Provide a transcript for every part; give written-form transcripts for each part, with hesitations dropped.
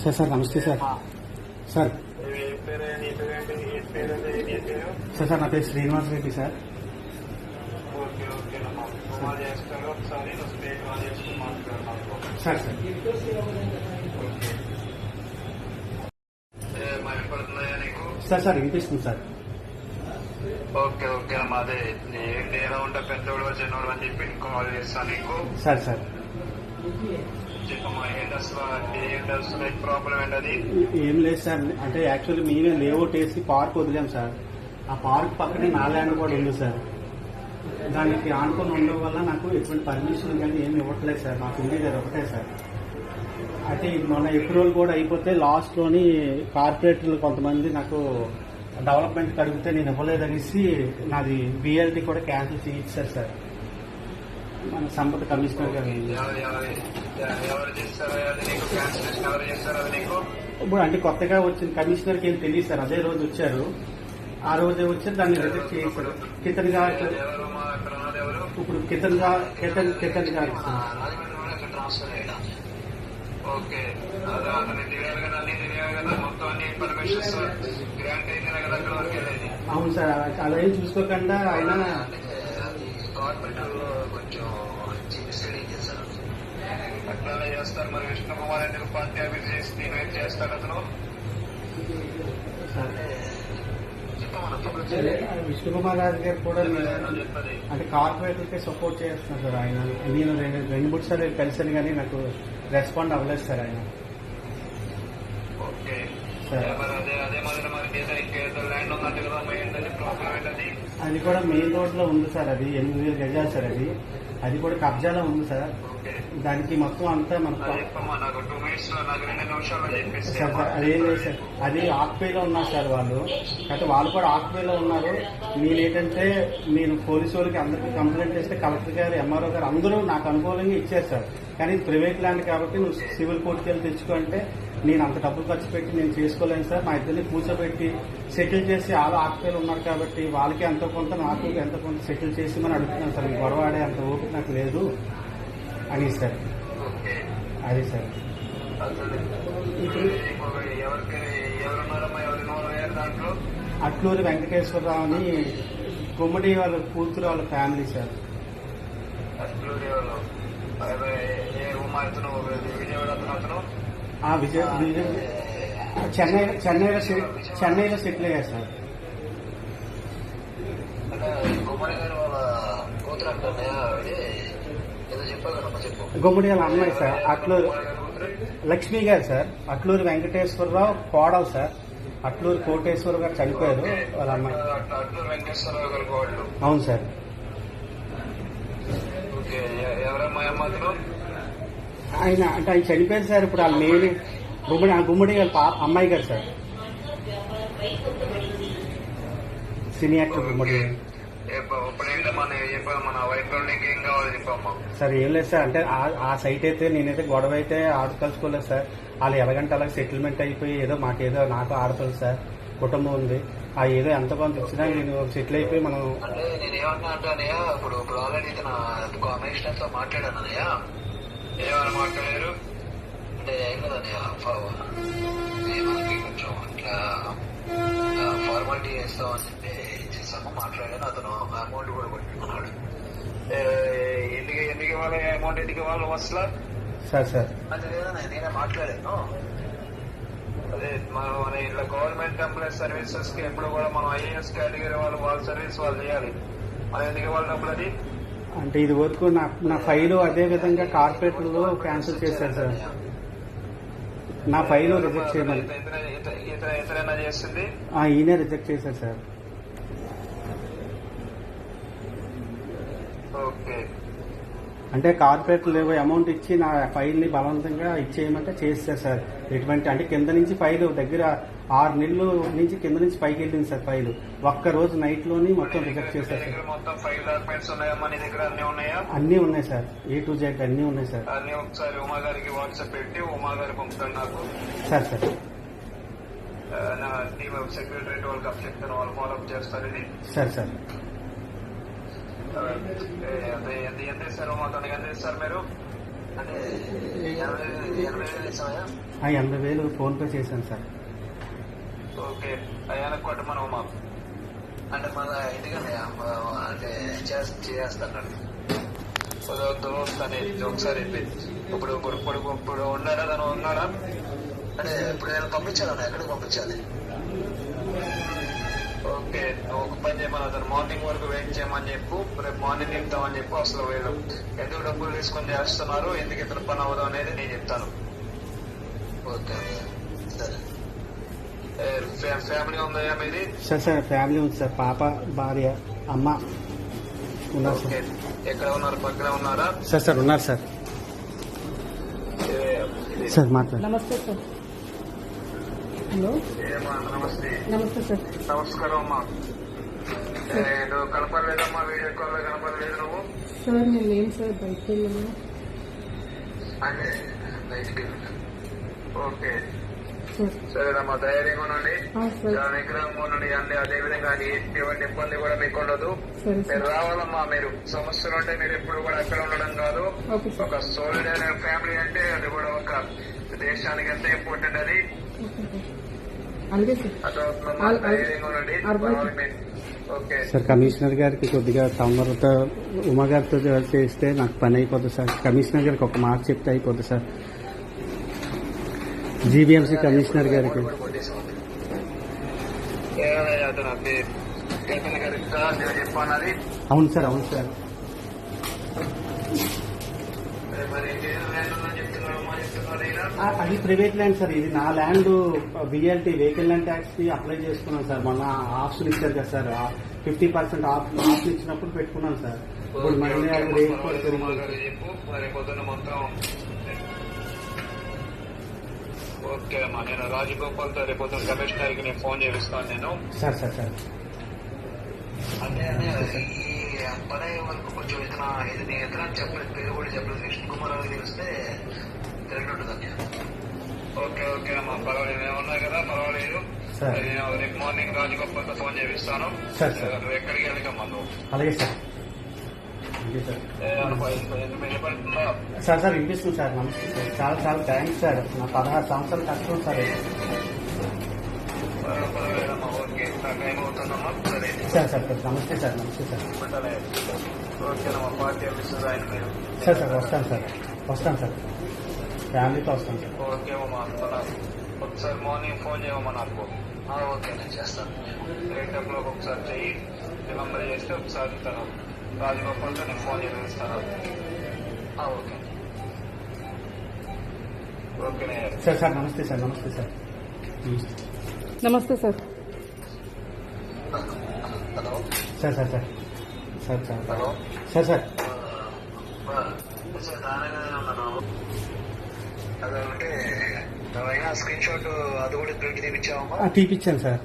Sir sir నమస్తే sir. Sir sir sir నా పేరు Srinivas Reddy sir. Sir sir sir sir వినిపిస్తుంది సార్. ఓకే ఓకే అమ్మా, అదే ఏంటి ఎలా ఉంటా పెద్దోడు చిన్నోడు అని చెప్పి కాల్ చేస్తాను నీకు. సార్ సార్ చెప్పమ్మా, ఏంటి అసలు ప్రాబ్లం ఏంటది? ఏం లేదు సార్, అంటే యాక్చువల్లీ మేమే లేఅవుట్ వేసి పార్క్ వదిలాం సార్. ఆ పార్క్ పక్కనే నా ల్యాండ్ కూడా ఉంది సార్. దానికి ఆనుకొని ఉండడం వల్ల నాకు ఎటువంటి పర్మిషన్ కానీ ఏమి ఇవ్వట్లేదు సార్. నాకు ఉండేది అది ఒకటే సార్. అయితే మొన్న అప్రూవల్ కూడా అయిపోతే లాస్ట్లోని కార్పొరేటర్లు కొంతమంది నాకు డెవలప్మెంట్ అడిగితే నేను ఇవ్వలేదనేసి నాది బిఎల్టీ కూడా క్యాన్సిల్ చేయించారు సార్ మన సంపద కమిషనర్ గారు. ఇప్పుడు అంటే కొత్తగా వచ్చిన కమిషనర్కి ఏం తెలియదు సార్. అదే రోజు వచ్చారు, ఆ రోజే వచ్చి దాన్ని రిజెక్ట్ చేశారు. కితన్ గారు ఇప్పుడు కితన్ గారు ఓకే, మొత్తం అన్ని ఇన్ఫర్మేషన్స్ గ్రాంట్ అయితేనే కదా అక్కడ వరకు వెళ్ళేది. అవును సార్, అదేం చూసుకోకుండా ఆయన గవర్నమెంట్ కొంచెం మిస్లీడింగ్ చేశారు. అట్లానే చేస్తారు. మరి విష్ణు కుమార్ ఎందుకు పార్టీ అభివృద్ధి చేసి నేను చేస్తాడు అతను? విష్ణు కుమార్ రాజు గారు కూడా అంటే కార్పొరేటర్కే సపోర్ట్ చేస్తున్నారు సార్. ఆయన నేను రెండు మూడు సార్లు కలిసాను కానీ నాకు రెస్పాండ్ అవ్వలేదు సార్ ఆయన. అది కూడా మెయిన్ రోడ్ లో ఉంది సార్. అది 8,000 గజాలు సార్. అది కూడా కబ్జాలో ఉంది సార్. దానికి మొత్తం అంతా మనకు అదేం లేదు సార్. అది ఆక్పేలో ఉన్నారు సార్ వాళ్ళు. అయితే వాళ్ళు కూడా ఆక్పేలో ఉన్నారు. నేనేంటంటే నేను పోలీసు వాళ్ళకి అందరికీ కంప్లైంట్ చేస్తే కలెక్టర్ గారు, ఎంఆర్ఓ గారు అందరూ నాకు అనుకూలంగా ఇచ్చారు సార్. కానీ ప్రైవేట్ ల్యాండ్ కాబట్టి నువ్వు సివిల్ కోర్టుకి వెళ్ళి తెచ్చుకో అంటే నేను అంత డబ్బులు ఖర్చు పెట్టి నేను చేసుకోలేను సార్. మా ఇద్దరిని కూర్చోబెట్టి సెటిల్ చేసి వాళ్ళు ఆక్పేలు ఉన్నారు కాబట్టి వాళ్ళకి ఎంతో కొంత నాకు ఎంతో కొంత సెటిల్ చేసి మనం అడుగుతున్నాను సార్. గొడవ ఆడే అంత ఓపిక నాకు లేదు అని సార్. అది సార్ అట్లూరి వెంకటేశ్వరరావు అని గుమ్మడి వాళ్ళ కూతురు వాళ్ళ ఫ్యామిలీ సార్. చెన్నైలో సెటిల్ అయ్యారు సార్. గుమ్మడి వాళ్ళ అమ్మాయి సార్ అట్లూరు లక్ష్మి గారు సార్. అట్లూరి వెంకటేశ్వరరావు కోడలు సార్. అట్లూరి కోటేశ్వర గారు చనిపోయారు, వాళ్ళ అమ్మాయి. అవును సార్. ఆయన అంటే ఆయన చనిపోయారు సార్. ఇప్పుడు వాళ్ళ మెయిన్ గుమ్మడి వాళ్ళ అమ్మాయి గారు సార్. సినీ యాక్టర్ గుమ్మడి సార్. ఏం లేదు సార్, అంటే ఆ సైట్ అయితే నేనైతే గొడవ అయితే ఆడకలుసుకోలేదు సార్. వాళ్ళు ఎలాగంటే అలాగే సెటిల్మెంట్ అయిపోయి ఏదో మాకేదో నాకు ఆడతారు సార్. కుటుంబం ఉంది, ఆ ఏదో ఎంత కొంత ఇచ్చినా నేను సెటిల్ అయిపోయి మనం. అంటే నేను ఏమన్నా అంటే ఇప్పుడు ఆల్రెడీ కమిషనర్ తో మాట్లాడాను. ఏమైనా మాట్లాడారు అంటే ఏం కదన్నయ్య, మనకి కొంచెం అట్లా ఫార్మాలిటీ చేస్తామని చెప్పి చేసాము. మాట్లాడాను, అతను అమౌంట్ కూడా కొట్టుకున్నాడు. ఎందుకు ఇవ్వాలి అమౌంట్, ఎందుకు ఇవ్వాలి అసలు సార్? సార్ అది లేదన్నా, నేనే మాట్లాడాను. అదే మన ఇట్లా గవర్నమెంట్ ఎంప్లాయీస్ సర్వీసెస్ కి ఎప్పుడు కూడా మనం ఐఏఎస్ కేటగిరీ వాళ్ళ సర్వీస్ వాళ్ళు చేయాలి. మనం ఎందుకు ఇవ్వాలి డబ్బులు? అది అంటే ఇది వరకు నా ఫైలు అదే విధంగా కార్పొరేటర్లో క్యాన్సిల్ చేశారు సార్. నా ఫైలు రిజెక్ట్ చేయమని ఇతరైనా చేస్తుంది, ఈయనే రిజెక్ట్ చేశారు సార్. ఓకే, అంటే కార్పొరేటర్లు ఏవో అమౌంట్ ఇచ్చి నా ఫైల్ని బలవంతంగా ఇచ్చేయమంటే చేస్తారు సార్. ఎటువంటి అంటే కింద నుంచి ఫైలు దగ్గర 6 నెలలు నుంచి కింద నుంచి పైకి వెళ్ళింది సార్. ఫైలు ఒక్క రోజు నైట్ లోని మొత్తం రిజెక్ట్ చేశారు సార్. అన్నీ ఉన్నాయి సార్, A to Z అన్నీ ఉన్నాయి సార్. అన్ని ఒకసారి ఉమా గారికి వాట్సాప్ పెట్టి ఉమా గారికి పంపుతాను నాకు. సార్ సార్ నా టీమ్ సెక్రటరీ వాళ్ళకి అప్ చెప్తాను, వాళ్ళు ఫాలోఅప్ చేస్తారు. ఇది సార్ సార్ ఎంత ఇస్తారు? మాకు ఎంత ఇస్తారు మీరు? అంటే 80,000 ఇస్తామా? 80,000 ఫోన్పే చేశాను సార్. ఓకే అయ్యా కొట్టమను మాకు అంటే మన ఇదిగానే అంటే చేస్తాను వస్తాను ఒకసారి ఇప్పుడు ఇప్పుడు ఇప్పుడు ఇప్పుడు ఉన్నాడా తను ఉన్నాడా అంటే ఇప్పుడు నేను పంపించాను ఎక్కడికి పంపించాలి? ఓకే ఒక పని చేయమని అతను మార్నింగ్ వరకు వెయిట్ చేయమని చెప్పు, రేపు మార్నింగ్ చెప్తామని చెప్పు. అసలు వీళ్ళు ఎందుకు డబ్బులు తీసుకొని చేస్తున్నారు, ఎందుకు ఇతను పని అవ్వదు అనేది నేను చెప్తాను. ఓకే సరే. ఫ్యామిలీ ఉందా మీది? సార్ ఫ్యామిలీ ఉంది సార్. పాప, భార్య, అమ్మ ఉన్నారు ఓకే సార్. ఎక్కడ ఉన్నారు? పక్కన ఉన్నారా? సార్ ఉన్నారు సార్. సార్ మాట్లాడు. నమస్తే సార్. హలో ఏమా నమస్తే. నమస్తే సార్. నమస్కారం అమ్మా. నువ్వు కనపడలేదమ్మా, వీడియో కాల్ లో కనపడలేదు నువ్వు. సార్ నేను లేను సార్, బయటకు వెళ్ళాను. అంటే బయటికి ఓకే సార్ సరేనమ్మా, ధైర్యంగా ఉండండి, సార్ నిగ్రహంగా ఉండండి. అన్ని అదే విధంగా ఎటువంటి ఇబ్బంది కూడా మీకు ఉండదు. సరే మీరు సార్. రావాలమ్మా. మీరు సమస్యలు ఉంటే మీరు ఎప్పుడు కూడా అక్కడ ఉండడం కాదు. Okay sir. ఒక సోలిడ్ అనే ఫ్యామిలీ అంటే అది కూడా ఒక దేశానికి ఎంత ఇంపార్టెంట్ అది. Okay sir. అలాగే సార్. అర్థమవుతుందమ్మా, ధైర్యంగా ఉండండి. ఓకే సార్ కమిషనర్ గారికి కొద్దిగా తొందరతో ఉమా గారితో చేస్తే నాకు పని అయిపోతుంది సార్. కమిషనర్ గారికి ఒక మాట చెప్తే అయిపోతుంది సార్. జీబీఎంసీ కమిషనర్ గారికి. చెప్పన్నది అవును సార్, అవును సార్. మరి చెప్తున్నారు అది ప్రైవేట్ ల్యాండ్ సార్. ఇది నా land. BLT vehicle land tax కి అప్లై చేసుకున్నాను సార్. మొన్న ఆప్షన్ ఇచ్చారు కదా సార్, 50% ఆప్షన్ ఇచ్చినప్పుడు పెట్టుకున్నాను సార్. ఇప్పుడు మళ్ళీ అది రేట్ కూడా పెరిగింది. చెప్పు మరి పొద్దున్న మొత్తం. ఓకే అమ్మా, నేను రాజగోపాల్ తో రేపు పొద్దున్న కమిషనర్ కి నేను ఫోన్ చేపిస్తాను నేను. సార్ సార్ సార్ అంటే ఈ పని వరకు కొంచెం ఇతను ఇది నేను ఎక్కడ చెప్పలేదు, పేరు కూడా చెప్పలేదు. కృష్ణ కుమార్ అని తెలిస్తే తెలియనుంటుంది. ఓకే ఓకే అమ్మా, పర్వాలేదు, ఏమన్నాయి కదా పర్వాలేదు. సార్. నేను రేపు మార్నింగ్ రాజగోపాల్ తో ఫోన్ చేపిస్తాను. Sir, sir. నువ్వు ఎక్కడికి వెళ్ళకమ్మా నువ్వు. అలాగే సార్. Okay sir. వినపడుతుందా? సార్ వినిపిస్తుంది సార్. నమస్తే సార్. చాలా చాలా థ్యాంక్స్ సార్. నా 16 సంవత్సరాలు కష్టం సార్. పర్వాలేదమ్మా, ఓకే టైం అవుతుందమ్మా. సరే సార్ నమస్తే సార్. నమస్తే సార్. ఓకేనమ్మా, పార్టీ ఆఫీసర్ ఆయన మీరు. సార్ వస్తాను సార్. ఫ్యామిలీతో వస్తాను సార్. ఓకే అమ్మా, ఒకసారి మార్నింగ్ ఫోన్ చేయమమ్మా నాకు. ఓకే నేను చేస్తాను. 8 o'clock ఒకసారి చెయ్యి. రిమెంబర్ చేస్తే ఒకసారి తను రాజగోపాల్తో నేను ఫోన్ చేస్తాను. ఓకే ఓకేనే సార్ నమస్తే సార్. నమస్తే సార్. నమస్తే sir. Hello sir hello sir దానిగానే ఉన్నాను. అదంటే నువ్వైనా స్క్రీన్ షాట్ అది కూడా ప్రింట్ తీపించావమ్మా? తీపిచ్చాను సార్.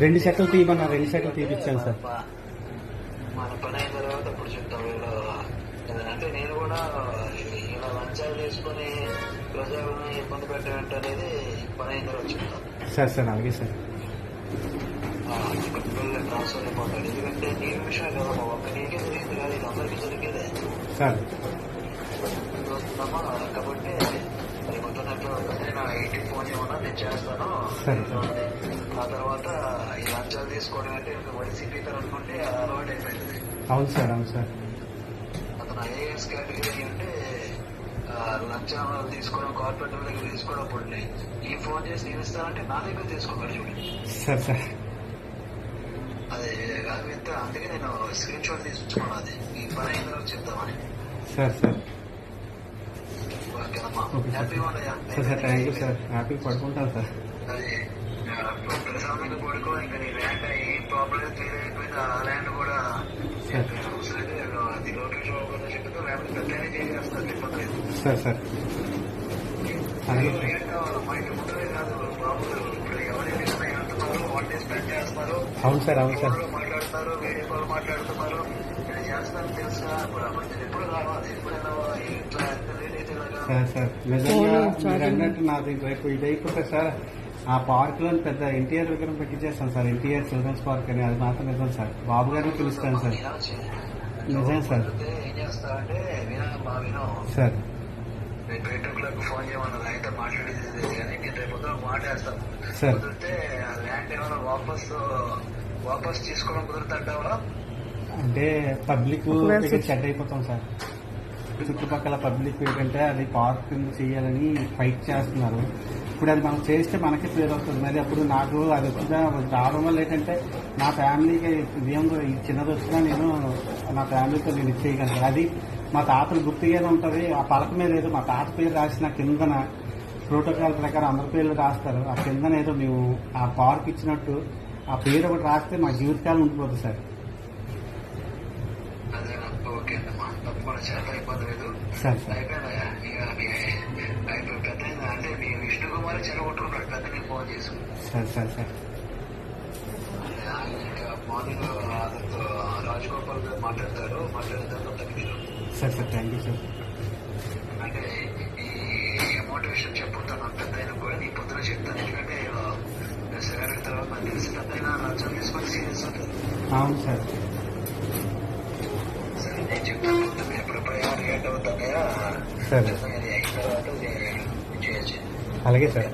2 సెట్లు తీయమన్నా, 2 సెట్లు తీపిచ్చాను సార్. మన పని అయిన తర్వాత ఇప్పుడు చెప్తాం. వీళ్ళు అంటే నేను కూడా ఇలా లంచాలు తీసుకుని ప్రజలను ఇబ్బంది పెట్టడం అనేది పని అయిన తర్వాత చెప్తాను. సార్ అలాగే సార్. ట్రాన్స్ఫర్ అయిపోతాడు. ఎందుకంటే నీ విషయం కదా, ఒక్క నీకే జరిగింది కాదు, ఇది అందరికీ జరిగేదే సార్ చూస్తున్నామా. కాబట్టి మరి పొద్దున్నట్లు నా 80 ఫోన్ ఏమన్నా నేను చేస్తాను. సరే. ఆ తర్వాత ఈ లంచాలు తీసుకోవడం అంటే వైసీపీ అనుకుంటే అలవాటు అయిపోయింది. అవును సార్. అతను ఐఏఎస్ కేటగిరీ అంటే లంచాలు తీసుకోవడం, కార్పొరేటర్ దగ్గర తీసుకోవడం. అప్పుడు ఈ ఫోన్ చేసి నేను ఇస్తానంటే నా దగ్గర తీసుకోగలరు చూడండి. సార్ అదే కాదు ఎంత. అందుకే నేను స్క్రీన్ షాట్ తీసుకున్నాను. అది ఈ పని అయిన తర్వాత చెప్తామని. సార్ ఓకేనమ్మా, ఓకే సార్. హ్యాపీ ఉన్నాయా? Thank you sir. హ్యాపీ పడుకుంటాను సార్. అది ప్రశాంతంగా పడుకో. ఇంకా నీ ల్యాండ్ ఏ ప్రాబ్లం క్లియర్ అయిపోయింది. ఆ ల్యాండ్ కూడా అది నోటీస్ అవ్వకుండా చెప్తే ల్యాండ్ పెద్దనే చేసేస్తారు. చెప్పలేదు సార్ అలాగే సార్. ఏం కావాలమ్మా, ఇంటి ముందరే కాదు బాబు. ఇప్పుడు ఎవరైనా అంటున్నారు, 1 day స్పెండ్ చేస్తున్నారు. అవును సార్. మాట్లాడుతున్నారు, వీడియో కాల్ మాట్లాడుతున్నారు. నేను చేస్తాను తెలుసా. ఇప్పుడు అప్పుడు ఎప్పుడు రావాలి, ఎప్పుడైనా ఇట్లా సార్ నిజంగా మీరు అన్నట్టు నాది రేపు ఇది అయిపోతే సార్ ఆ పార్క్ లో పెద్ద ఎన్టీఆర్ విగ్రహం పెట్టించేస్తాను సార్. ఎన్టీఆర్ చిల్డ్రన్స్ పార్క్ అని. అది మాత్రం నిజం సార్. బాబు గారిని పిలుస్తాను సార్. నిజం సార్. ఏం చేస్తా అంటే వినో సార్ రేపు 8 ఫోన్ చేయమన్నారు అయితే మాట్లాడేది లేదు కానీ నేను రేపు పొద్దున మాట్లాడతాం. సరే. కుదిరితే ఆ ల్యాండ్ ఏమైనా వాపస్ తీసుకోవడం కుదురుతుంటావా? అంటే పబ్లిక్ ఒకవేళ చెడ్డ అయిపోతాం సార్. చుట్టుపక్కల పబ్లిక్ ఏంటంటే అది పార్క్ కింద చేయాలని ఫైట్ చేస్తున్నారు. ఇప్పుడు అది మనం చేస్తే మనకి పేరు వస్తుంది. మరి అప్పుడు నాకు అది వచ్చిన రావడం వల్ల ఏంటంటే నా ఫ్యామిలీకి ఇదేం ఈ చిన్నది వచ్చినా నేను నా ఫ్యామిలీతో నేను ఇచ్చేయగలను. అది మా తాతలు గుర్తుగానే ఉంటుంది. ఆ పలక మీద ఏదో మా తాత పేరు రాసిన కిందన ప్రోటోకాల్ ప్రకారం అందరి పేర్లు రాస్తారు. ఆ కిందన ఏదో మేము ఆ పార్క్ ఇచ్చినట్టు ఆ పేరు ఒకటి రాస్తే మా జీవితకాలం ఉండిపోతుంది సార్. అదే ఓకే అమ్మా, తప్పకుండా చాలా ఇబ్బంది లేదు. సరే సార్. అయిపోయినాయా ఇక పెద్ద అంటే మీ విష్ణు కుమార్ చెలగొట్టుకున్నాడు పెద్ద నేను ఫోన్ చేసి సరే సరే సార్. ఆయన ఇంకా మార్నింగ్ అతనితో రాజగోపాల్ గారు మాట్లాడతారు తప్పని మీరు సరే సార్. Thank you sir. అంటే ఈ అమౌంట్ విషయం చెప్పుతాను పెద్ద అయినా కూడా నీ పొద్దున చెప్తాను. ఎందుకంటే సెలవు తర్వాత నాకు తెలిసి పెద్ద అయినా లంచం తీసుకొని సీరియస్ అవుతుంది. అవును సార్. సరే నేను చెప్తాను పొద్దున్న ఎప్పుడు రియాక్ట్ అవుతాయా సరే. అయిన తర్వాత చేయొచ్చు. అలాగే సార్.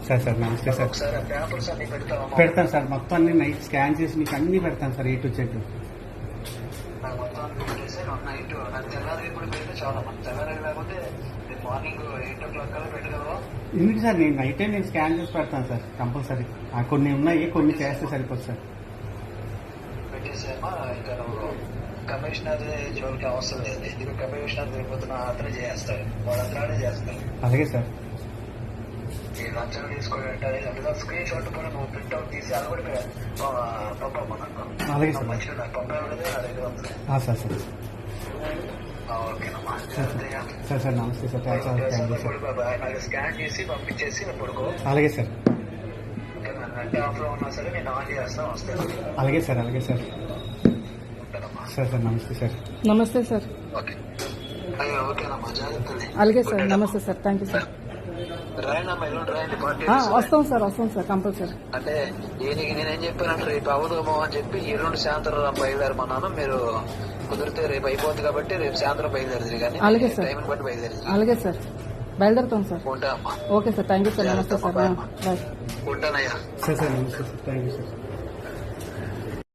సరే సార్. నమస్తే సార్. ఒకసారి ఆ పేపర్స్ అన్ని పెడతామా? పెడతాను సార్. మొత్తం అన్ని నైట్ స్కాన్ చేసి మీకు అన్ని పెడతాను సార్. A to Z. నాకు మొత్తం అన్ని పెట్టేసి నైట్ నాకు తెల్లారి ఇప్పుడు పెడితే చాలా మంది తెల్లారి లేకపోతే రేపు మార్నింగ్ 8 కల్లా పెట్టగలవా? ఎందుకు సార్ నేను నైటే నేను స్కాన్ చేసి పెడతాను సార్ కంపల్సరీ. కొన్ని ఉన్నాయి, కొన్ని చేస్తే సరిపోతుంది సార్. పెట్టేసేమా ఇంకా నువ్వు కమిషనర్ జోలికి అవసరం లేదు. ఎందుకు కమిషనర్ రేపొద్దున అతనే చేస్తాడు, వాళ్ళందరూ చేస్తారు. అలాగే సార్. ఈ లంచం తీసుకోవడం స్క్రీన్ షాట్ కూడా నువ్వు ప్రింట్అవుట్ తీసి అది కూడా పంపమన్నాను. అలాగే సార్. మంచిగా నాకు పంపేది నా దగ్గర ఉంది. Sir sir. ఓకేనమ్మా. Sir sir. నమస్తే సార్. Thank you sir. నాకు స్కాన్ చేసి పంపించేసి పడుకో. అలాగే సార్. అంటే ఆఫ్ లో ఉన్నా సరే నేను ఆన్ చేస్తాను వస్తాను. అలాగే సార్. అలాగే సార్. ఉంటానమ్మా. Sir sir. నమస్తే సార్. నమస్తే సార్. ఓకే అయ్యో ఓకేనమ్మా. జాగ్రత్త. అలాగే సార్. నమస్తే సార్. Thank you sir. రాయనమ్మా ఎల్లుండి రాయండి పార్టీ. వస్తాం సార్ కంపల్సరీ. అంటే దీనికి నేనేం చెప్పానంటే రేపు అవధమో అని చెప్పి ఎల్లుండి సాయంత్రం బయలుదేరమన్నాను. మీరు కుదిరితే రేపు అయిపోతుంది కాబట్టి రేపు సాయంత్రం బయలుదేరదు కానీ అలాగే సార్. టైం బట్టి బయలుదేరదు. అలాగే సార్. బయలుదేరుతాం సార్. ఉంటా అమ్మా. Okay sir. Thank you sir. నమస్తే సార్. బాయ్. ఉంటానయ్యా. Sir sir. నమస్తే సార్. Thank you sir.